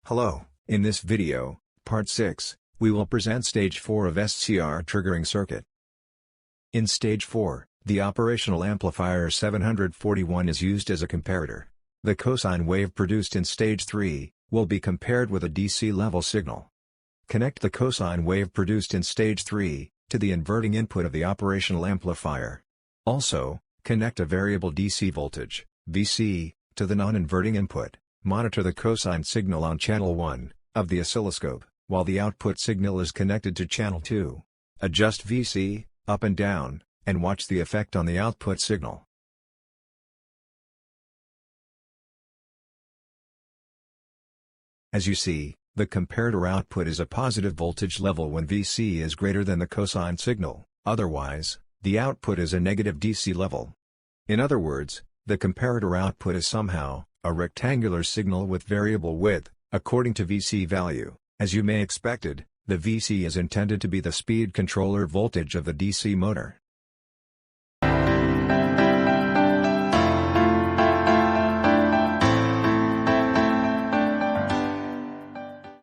Hello, in this video, part 6, we will present stage 4 of S.C.R triggering circuit. In stage 4, the operational amplifier 741 is used as a comparator. The cosine wave produced in stage 3, will be compared with a DC level signal. Connect the cosine wave produced in stage 3, to the inverting input of the operational amplifier. Also, connect a variable DC voltage, VC, to the non-inverting input. Monitor the cosine signal on channel 1, of the oscilloscope, while the output signal is connected to channel 2. Adjust VC, up and down, and watch the effect on the output signal. As you see, the comparator output is a positive voltage level when VC is greater than the cosine signal, otherwise, the output is a negative DC level. In other words, the comparator output is somehow a rectangular signal with variable width, according to VC value. As you may expected, the VC is intended to be the speed controller voltage of the DC motor.